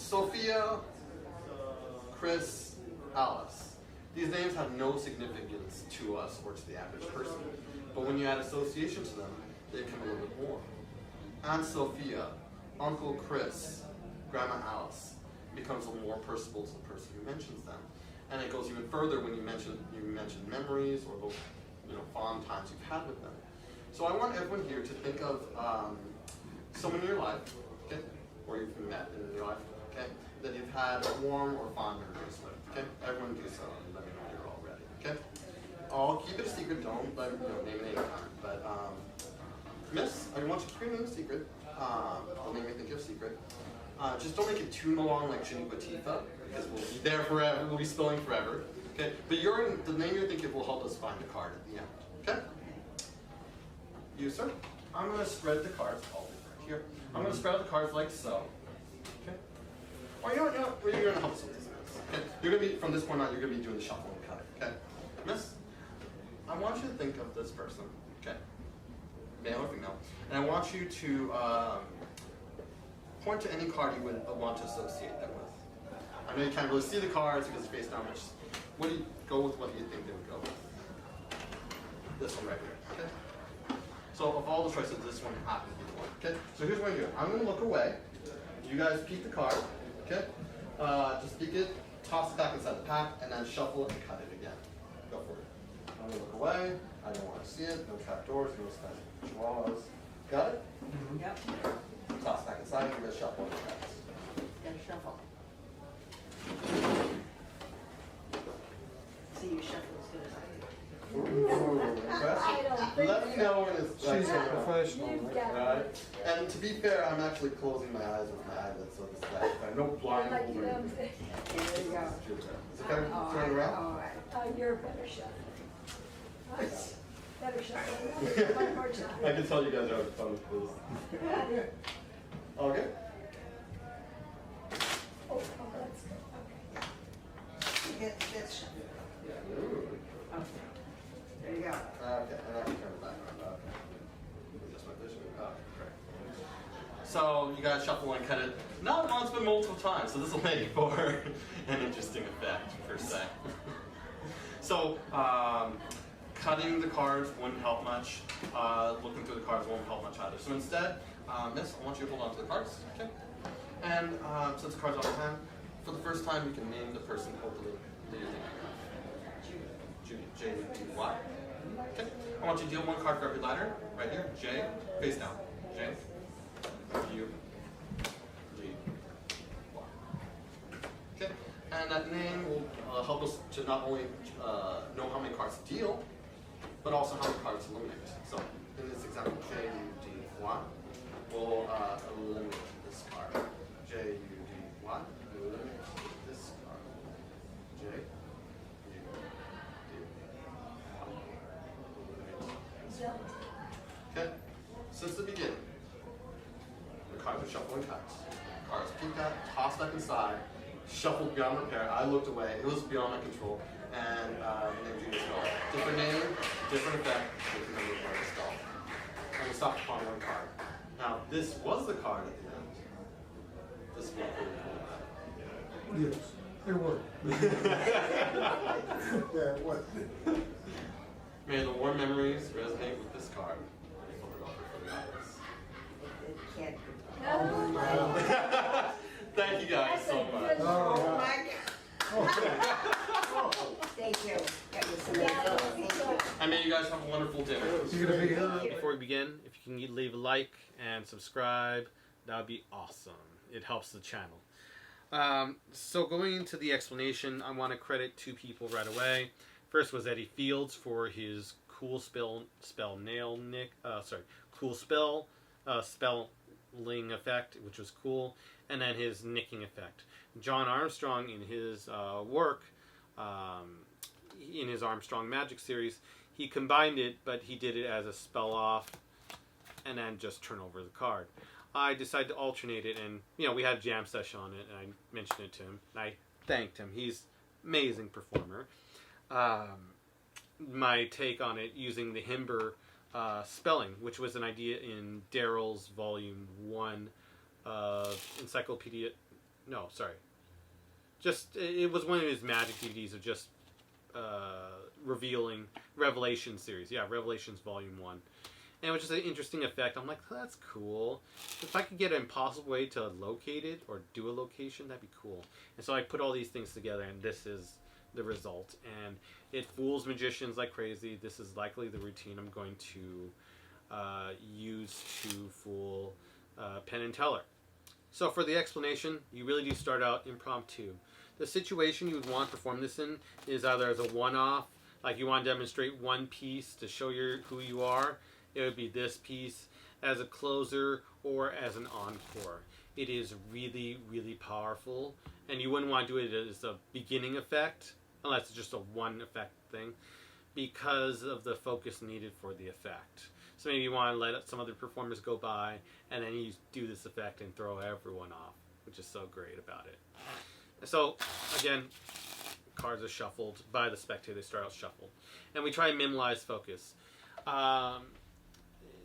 Sophia, Chris, Alice. These names have no significance to us or to the average person, but when you add association to them, they become a little bit more. Aunt Sophia, Uncle Chris, Grandma Alice becomes a little more personable to the person who mentions them. And it goes even further when you mention memories or those fond times you've had with them. So I want everyone here to think of someone in your life, okay, or you've met in your life, okay, that you've had warm or fond memories with. Okay, everyone do so and let me know you're all ready. Okay, I'll keep it a secret. Don't let name it anytime. But Miss, I want you to keep your name a secret. Don't make me think you're a secret. Just don't make it too long like Ginny Batista, because we'll be there forever. We'll be spilling forever. Okay, but the name you're thinking will help us find the card at the end. Okay. You, sir. I'm going to spread the cards. I'll be right here. I'm going to spread the cards like so. Okay. Or you're going to help us with this. Okay. You're going to be from this point on. You're going to be doing the shuffle and cutting. Okay. Miss, I want you to think of this person. Okay. Male or female, and I want you to point to any card you would want to associate them with. I know you can't really see the cards because it's face down. What do you go with? What do you think they would go with? This one right here. Okay. So of all the choices, this one happens to be the one. Okay. So here's what I'm doing. I'm going to look away. You guys peek the card. Okay. Just peek it, toss it back inside the pack, and then shuffle it and cut it again. Go for it. I'm going to look away. I don't want to see it. No trapdoors. No special chihuahuas. Got it? Mm-hmm. Yep. Toss back inside. Give it a shuffle. Gotta shuffle. See, you shuffle as good as I do. Ooh, impressive. Let me know when it's She's a professional. right? And to be fair, I'm actually closing my eyes with my eyelids, so this is like no blindfold or anything. There you go. Is it better to turn around? All right. You're a better shot. Better shot. One more time. I can tell you guys are having fun with this. Okay? Oh, that's good. Okay. Get this shuffle. Ooh. Okay. There you go. Okay, and I can turn it back around. Okay. Just my vision. Okay, great. So you guys shuffle and cut it not once but multiple times. So this will make for an interesting effect per se. So cutting the cards wouldn't help much. Looking through the cards won't help much either. So instead, Miss, I want you to hold on to the cards. Okay. And since the cards are on hand, for the first time you can name the person hopefully that you're thinking of. Judy. J-U-D-Y. Okay. I want you to deal one card for every letter. Right here. J. Face down. J. U. D. Y. Okay. And that name will help us to not only know how many cards to deal, but also how many cards to eliminate. So in this example, J-U-D-Y, we'll eliminate this card. J-U-D-Y. Eliminate this card. J. Okay, since the beginning, the cards are shuffling cuts. Cards peeked out, tossed back inside, shuffled beyond repair. I looked away, it was beyond my control, and the name Judy Skull. Different name, different effect, different number of cards skull. And we stopped upon one card. Now, this was the card at the end. This is what we were Yes, there were. Yeah, it was. May the warm memories resonate with this card. It can't be. No. Thank you guys so much. Oh my God. Thank you. That was amazing. Thank you. And may you guys have a wonderful dinner. You're gonna be here. Before we begin, if you can leave a like and subscribe, that would be awesome. It helps the channel. So going into the explanation, I want to credit two people right away. First was Eddie Fields for his cool spelling effect, which was cool, and then his nicking effect. John Armstrong in his work, in his Armstrong Magic series, he combined it, but he did it as a spell off, and then just turn over the card. I decided to alternate it, and we had a jam session on it, and I mentioned it to him, and I thanked him. He's an amazing performer. My take on it using the Himber spelling, which was an idea in Daryl's Volume 1 of Encyclopedia No, sorry. Just it was one of his magic DVDs of just revealing Revelation series. Yeah, Revelations Volume 1. And it was just an interesting effect. I'm like, oh, that's cool. If I could get an impossible way to locate it or do a location, that'd be cool. And so I put all these things together, and this is the result. And it fools magicians like crazy. This is likely the routine I'm going to use to fool Penn and Teller. So for the explanation, you really do start out impromptu. The situation you would want to perform this in is either as a one-off, like you want to demonstrate one piece to show who you are. It would be this piece, as a closer or as an encore. It is really, really powerful, and you wouldn't want to do it as a beginning effect, unless it's just a one effect thing, because of the focus needed for the effect. So maybe you want to let some other performers go by, and then you do this effect and throw everyone off, which is so great about it. So, again, cards are shuffled by the spectator. They start out shuffled. And we try and minimize focus.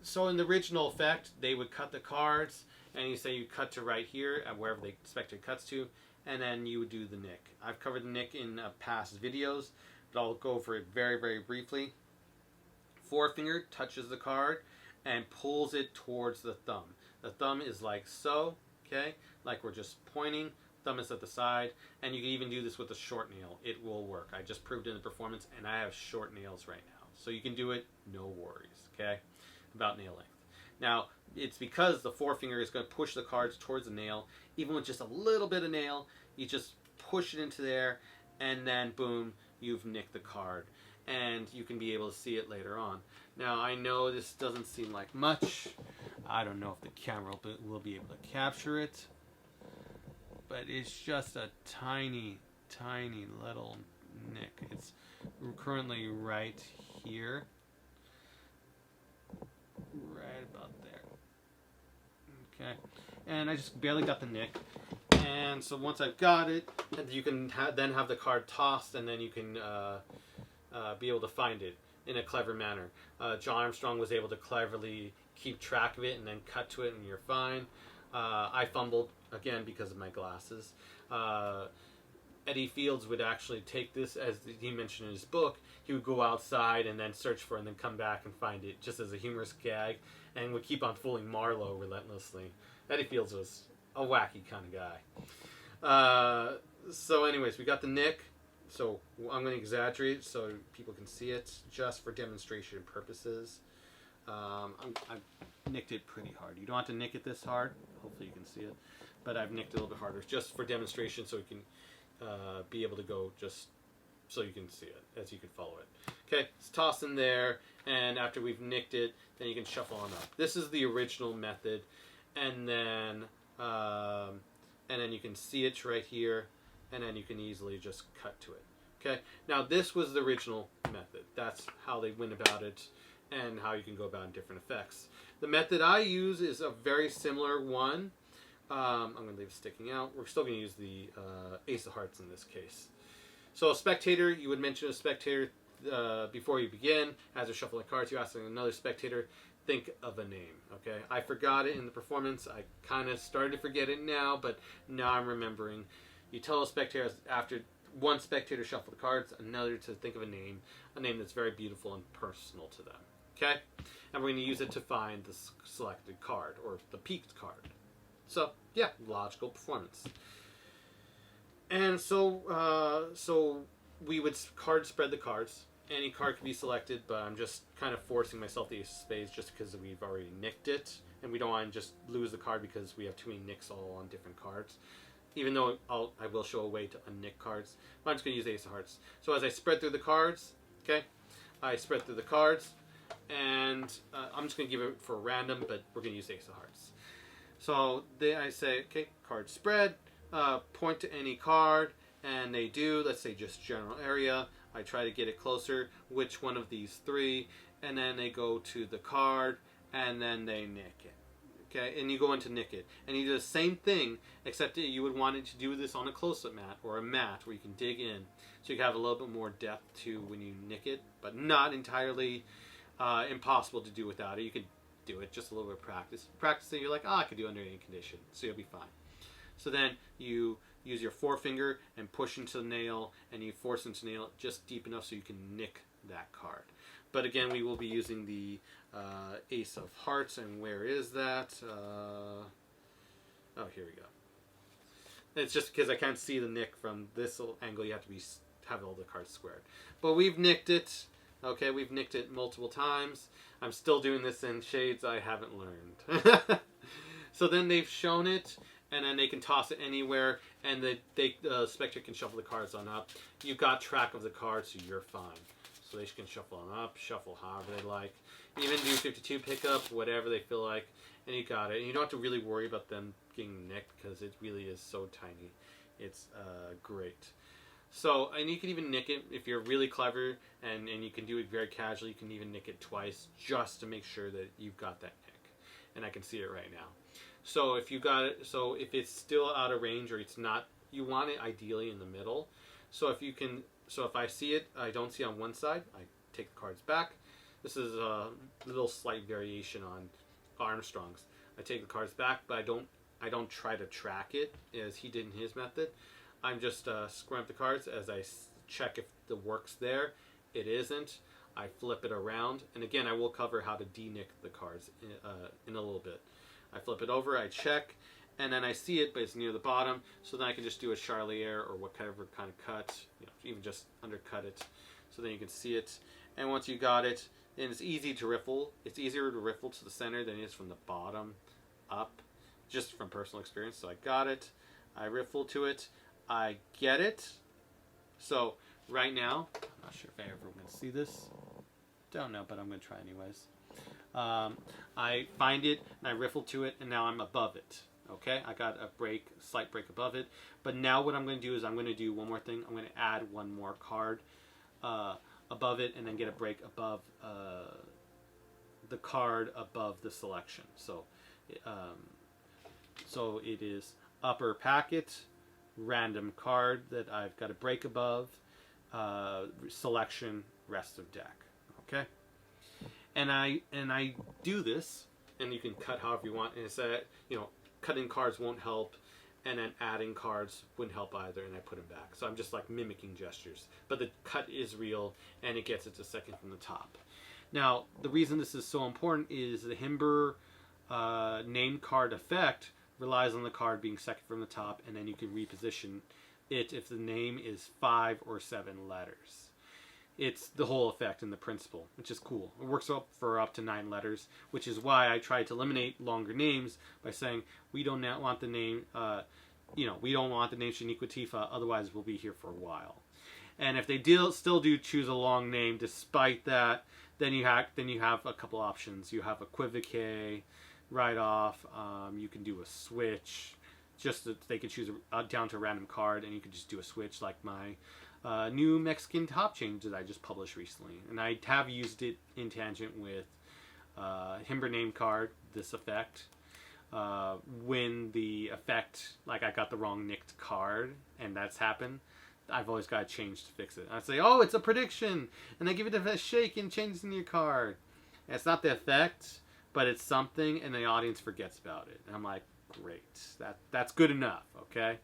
So in the original effect, they would cut the cards, and you say you cut to right here, at wherever the spectator cuts to, and then you would do the nick. I've covered the nick in past videos, but I'll go over it very, very briefly. Forefinger touches the card and pulls it towards the thumb. The thumb is like so, okay? Like we're just pointing. Thumb is at the side, and you can even do this with a short nail. It will work. I just proved it in the performance, and I have short nails right now. So you can do it, no worries, okay, about nail length. Now, it's because the forefinger is going to push the cards towards the nail. Even with just a little bit of nail, you just push it into there, and then boom, you've nicked the card. And you can be able to see it later on. Now, I know this doesn't seem like much. I don't know if the camera will be able to capture it. But it's just a tiny, tiny little nick. It's currently right here. Right about there. Okay. And I just barely got the nick. And so once I've got it, you can then have the card tossed, and then you can be able to find it in a clever manner. John Armstrong was able to cleverly keep track of it and then cut to it, and you're fine. I fumbled, again, because of my glasses. Eddie Fields would actually take this, as he mentioned in his book. He would go outside and then search for it and then come back and find it just as a humorous gag, and would keep on fooling Marlowe relentlessly. Eddie Fields was a wacky kind of guy. So anyways, we got the nick. So I'm going to exaggerate so people can see it just for demonstration purposes. I've nicked it pretty hard. You don't have to nick it this hard. Hopefully you can see it. But I've nicked it a little bit harder just for demonstration so you can be able to go just so you can see it, as you can follow it. Okay, it's tossed in there, and after we've nicked it, then you can shuffle on up. This is the original method, and then you can see it right here, and then you can easily just cut to it. Okay, now this was the original method. That's how they went about it, and how you can go about in different effects. The method I use is a very similar one. I'm going to leave it sticking out. We're still going to use the Ace of Hearts in this case. So a spectator, you would mention a spectator before you begin. As they're shuffling cards, you're asking another spectator, think of a name. Okay, I forgot it in the performance. I kind of started to forget it now, but now I'm remembering. You tell a spectator, after one spectator shuffle the cards, another to think of a name that's very beautiful and personal to them. Okay? And we're going to use it to find the selected card, or the peaked card. So, yeah, logical performance. And so we would card spread the cards. Any card can be selected, but I'm just kind of forcing myself to use spades just because we've already nicked it, and we don't want to just lose the card because we have too many nicks all on different cards. Even though I will show a way to unnick cards, but I'm just going to use Ace of Hearts. So as I spread through the cards, okay, I spread through the cards, and I'm just going to give it for random, but we're going to use Ace of Hearts. So then I say, okay, card spread, point to any card, and they do, let's say just general area. I try to get it closer, which one of these three, and then they go to the card, and then they nick it. Okay, and you go into nick it, and you do the same thing, except that you would want it to do this on a close-up mat or a mat where you can dig in, so you can have a little bit more depth to when you nick it, but not entirely impossible to do without it. You can do it, just a little bit of practice. Practicing, you're like, I could do it under any condition, so you'll be fine. So then you use your forefinger and push into the nail, and you force into the nail just deep enough so you can nick that card. But again, we will be using the Ace of Hearts, and where is that? Oh, here we go. It's just because I can't see the nick from this angle. You have to have all the cards squared. But we've nicked it. Okay, we've nicked it multiple times. I'm still doing this in shades I haven't learned. So then they've shown it, and then they can toss it anywhere, and the spectator can shuffle the cards on up. You've got track of the cards, so you're fine. So they can shuffle on up, shuffle however they like. Even do 52 pickup, whatever they feel like, and you got it. And you don't have to really worry about them getting nicked because it really is so tiny. It's great. So, and you can even nick it if you're really clever, and you can do it very casually. You can even nick it twice just to make sure that you've got that nick. And I can see it right now. So if you got it, so if it's still out of range or it's not, you want it ideally in the middle. So if you can, so if I see it, I don't see on one side, I take the cards back. This is a little slight variation on Armstrong's. I take the cards back, but I don't try to track it as he did in his method. I'm just screwing up the cards as I check if the work's there. It isn't. I flip it around, and again, I will cover how to de-nick the cards in a little bit. I flip it over, I check, and then I see it, but it's near the bottom, so then I can just do a charliere or whatever kind of cut, even just undercut it, so then you can see it. And once you got it, and it's easy to riffle. It's easier to riffle to the center than it is from the bottom up, just from personal experience. So I got it, I riffle to it, I get it. So right now, I'm not sure if I ever going to see this. Don't know, but I'm going to try anyways. I find it, and I riffle to it, and now I'm above it. Okay, I got a slight break above it. But now what I'm going to do is I'm going to do one more thing. I'm going to add one more card above it, and then get a break above the card above the selection. So, so it is upper packet, random card that I've got a break above, selection, rest of deck. Okay, and I do this, and you can cut however you want. And it's that cutting cards won't help, and then adding cards wouldn't help either. And I put them back. So I'm just like mimicking gestures, but the cut is real, and it gets it to second from the top. Now the reason this is so important is the Himber name card effect relies on the card being second from the top, and then you can reposition it if the name is 5 or 7 letters. It's the whole effect and the principle, which is cool. It works up for up to 9 letters, which is why I tried to eliminate longer names by saying we don't want the name, we don't want the name Shaniqua Tifa, otherwise we'll be here for a while. And if they still do choose a long name despite that, then you have a couple options. You have equivocate, write off. You can do a switch, just that they can choose down to a random card, and you can just do a switch like my new Mexican top change that I just published recently. And I have used it in tangent with Himber name card, this effect. When the effect, like I got the wrong nicked card, and that's happened, I've always got to change to fix it. I say, oh, it's a prediction, and I give it a shake and change it in your card. And it's not the effect, but it's something, and the audience forgets about it. And I'm like, great, that's good enough, okay?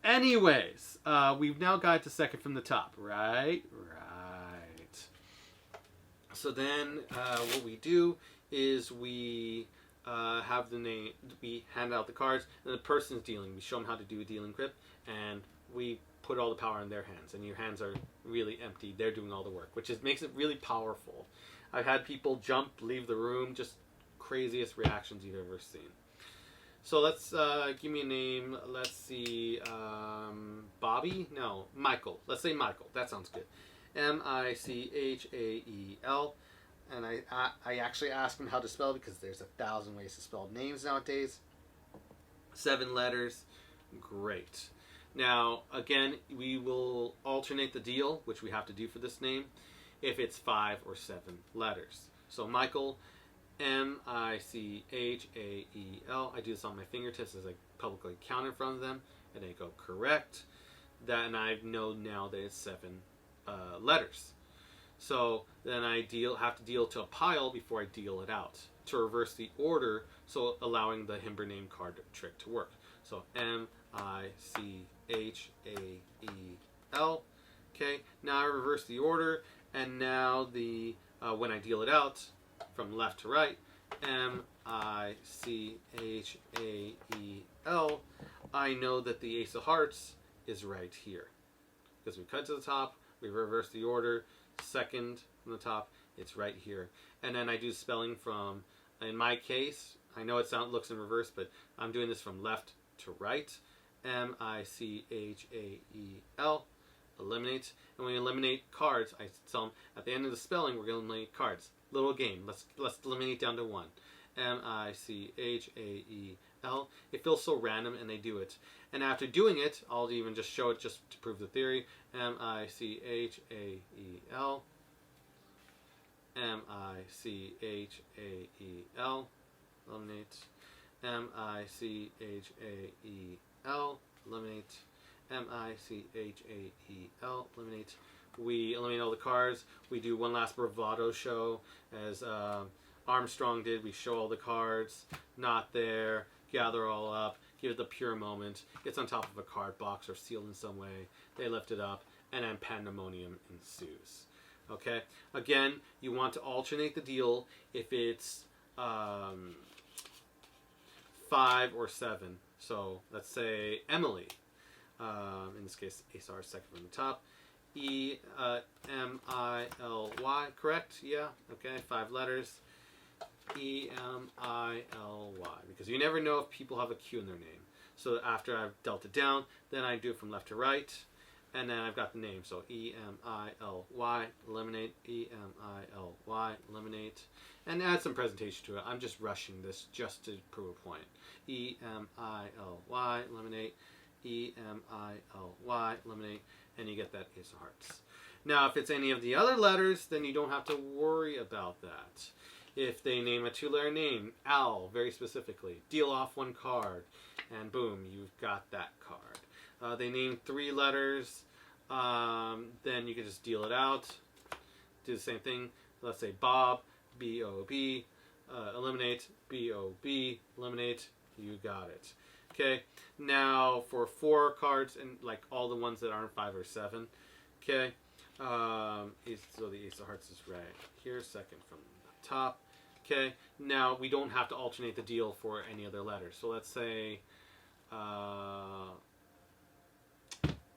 Anyways, we've now got to second from the top, right? Right. So then what we do is we have the name, we hand out the cards, and the person's dealing. We show them how to do a dealing grip, and we put all the power in their hands, and your hands are really empty. They're doing all the work, which makes it really powerful. I've had people jump, leave the room, just craziest reactions you've ever seen. So let's give me a name. Let's see, Bobby? No, Michael. Let's say Michael. That sounds good. Michael. And I actually asked him how to spell, because there's 1,000 ways to spell names nowadays. 7 letters. Great. Now, again, we will alternate the deal, which we have to do for this name, if it's 5 or 7 letters. So Michael, Michael. I do this on my fingertips as I publicly count in front of them, and they go correct. And I know now that it's 7 letters. So then I have to deal to a pile before I deal it out to reverse the order, so allowing the Himber name card trick to work. So M-I-C-H-A-E-L. Okay, now I reverse the order, and now the when I deal it out from left to right, M-I-C-H-A-E-L, I know that the Ace of Hearts is right here. Because we cut to the top, we reverse the order, second from the top, it's right here. And then I do spelling from, in my case, I know it looks in reverse, but I'm doing this from left to right. M-I-C-H-A-E-L, eliminate. And when we eliminate cards, I tell them at the end of the spelling, we're going to eliminate cards. Little game. Let's eliminate down to one. M-I-C-H-A-E-L. It feels so random, and they do it. And after doing it, I'll even just show it just to prove the theory. M-I-C-H-A-E-L. M-I-C-H-A-E-L. Eliminate. M-I-C-H-A-E-L. Eliminate. M-I-C-H-A-E-L. Eliminate. We eliminate all the cards. We do one last bravado show, as Armstrong did. We show all the cards. Not there. Gather all up. Give it the pure moment. It's on top of a card box or sealed in some way. They lift it up, and then pandemonium ensues. Okay? Again, you want to alternate the deal if it's 5 or 7. So let's say Emily. In this case, Ace of Hearts second from the top. E-M-I-L-Y, correct? Yeah, okay, 5 letters. E-M-I-L-Y, because you never know if people have a Q in their name. So after I've dealt it down, then I do it from left to right, and then I've got the name. So E-M-I-L-Y, eliminate, E-M-I-L-Y, eliminate, and add some presentation to it. I'm just rushing this just to prove a point. E-M-I-L-Y, eliminate, E-M-I-L-Y, eliminate, and you get that Ace of Hearts. Now, if it's any of the other letters, then you don't have to worry about that. If they name a 2-letter name, Al, very specifically, deal off 1 card, and boom, you've got that card. They name 3 letters, then you can just deal it out. Do the same thing. Let's say Bob, B-O-B, eliminate, B-O-B, eliminate, you got it. Okay, now for 4 cards, and like all the ones that aren't 5 or 7, okay, so the Ace of Hearts is right here, second from the top. Okay, now we don't have to alternate the deal for any other letters. So let's say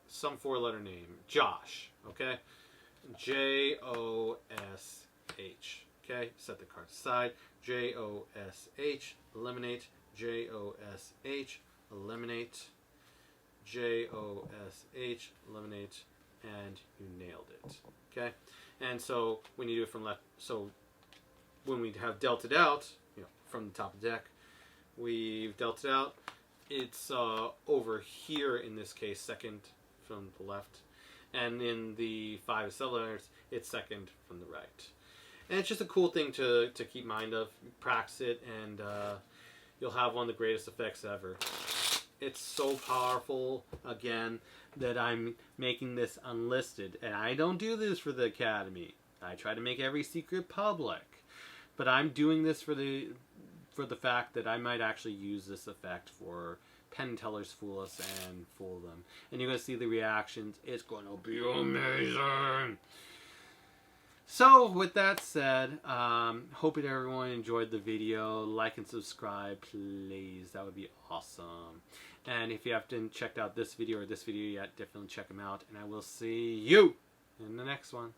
some 4-letter name, Josh, okay, J-O-S-H, okay, set the card aside, J-O-S-H, eliminate, J-O-S-H, eliminate, J-O-S-H, eliminate, and you nailed it, okay? And so when you do it from left, so when we have dealt it out, you know, from the top of the deck, we've dealt it out, it's over here in this case, second from the left, and in the 5 or 7 letters, it's second from the right. And it's just a cool thing to keep mind of. Practice it, and you'll have one of the greatest effects ever. It's so powerful, again, that I'm making this unlisted. And I don't do this for the Academy. I try to make every secret public. But I'm doing this for the fact that I might actually use this effect for Penn Tellers Fool Us and fool them. And you're going to see the reactions. It's going to be amazing! So, with that said, hope that everyone enjoyed the video. Like and subscribe, please. That would be awesome. And if you haven't checked out this video or this video yet, definitely check them out. And I will see you in the next one.